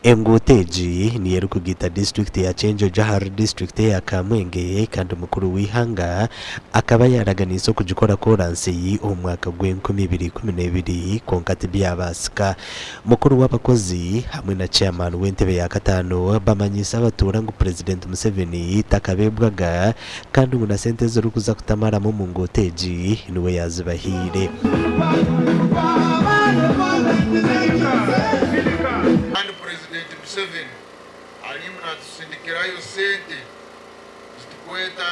Enguteji ni erukugita district ya Chenjo Jahar district ya Kamwenge kandi mukuru wihanga akaba yaraganiso kujikora koransi umwaka gw'2012 konkati byabasika mukuru w'abakozi hamwe na chairman w'entebe ya katano bamanyisa abatura ngo President Museveni takabebwaga kandi nguna sente zo rukuza kutamara mu Nguteji niwe yazibahire. President Museveni alimna tusindikirayo sente zitukweta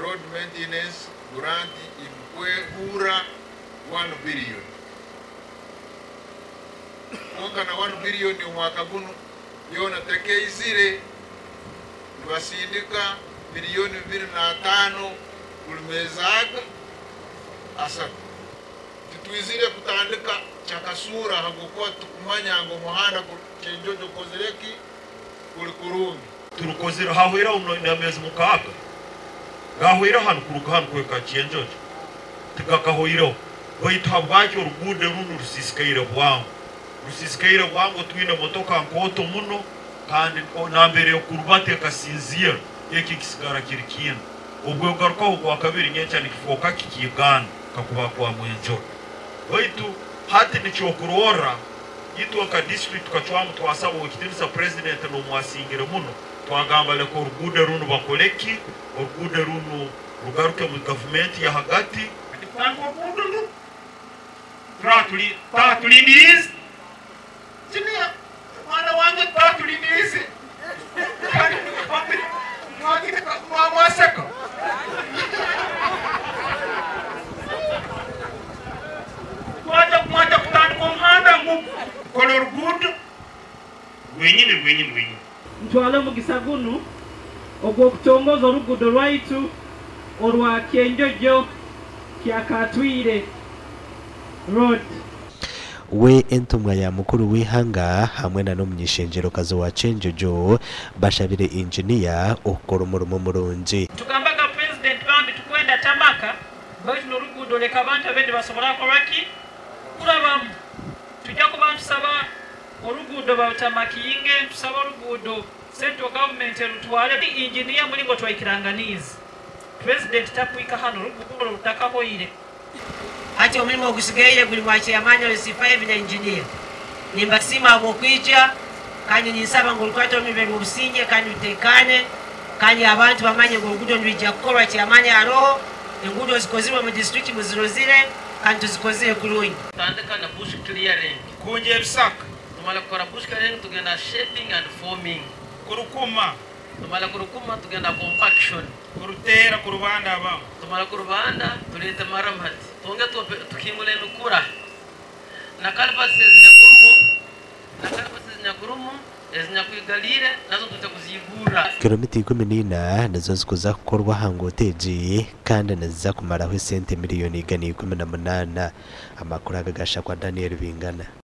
road maintenance grant imkwe ura 1 billion mwaka na 1 billion mwaka guno yona tekeizire basindika milioni 25 kulimezaga asatu tituizire kutandika chakasura hagokuwa tukumanya ngo muhanda Chenjojo kozereki kulikurumi turukozera hahwera unameza mukaka gahwera hanu kuruka hanu kweka Chenjojo tikakahoiro baita habwacho rugude runu rusisikaire bwango twine motoka nkoto muno kandi nambere yo kurubate kasinzira yeki kisigara kirikina ubwo garuka kwa kabiri nyencha nikifoka kikigana kakuba kwa mwenjo baitu hati ni chokurora yitu aka district kachwamu twasaba ukitirisa president no mwasingire muno twagamba le ko rugude runu bakoleki rugude runu rugaruke mu government ya hagati ndipango kundu tatulindirize tinia mwana wange tatulindirize kandi kwa mwaseka Mwata kutandika umuhanda ngo kola urugudo rwenyine ntwale mu gisagunu ogwo kutongoza urugudo rwaitu orwa Chenjojo kyakatwire road we entumwa ya mukuru wihanga hamwe na n'umunyishengero kazo wa Chenjojo bashabire engineer okora umurimo murungi tukambaga president bambi tukwenda tamaka baitu n'urugudo leka abantu abende basobola koraki kurabamu tujja kuba tusaba orugudo bautamakiyinge tusaba orugudo central government erutwale engineer mulingo twayikiranganizi president takwika hano orugudo rutakahoire ati omulimo ogusigaire guli mwachi yamanya C5 na engineer nimbasima abo kwija kandi nisaba ngo lukwato mibere obusinge kandi utekane kandi abantu bamanye ngo orugudo ndwijja kukolwa kyamanya aroho engudo zikozirwa mu district muzirozire kandi tuzikozire kulungi tandika na bush clearing kunje ebisaka tumala kukora bush clearing tugenda shaping and forming kurukuma tumala kurukuma tugenda compaction kurutera kurubanda abamu tumala kurubanda tulete maramhati tunge tukimule nukura na kalpasses nyakurumu ezinyakuigalire nazo tutakuzigura kilomita 14 nazo zikuza kukorwa Nguteji kandi naza kumaraho sente miliyoni 18 amakuru agagasha kwa Daniel Bingana.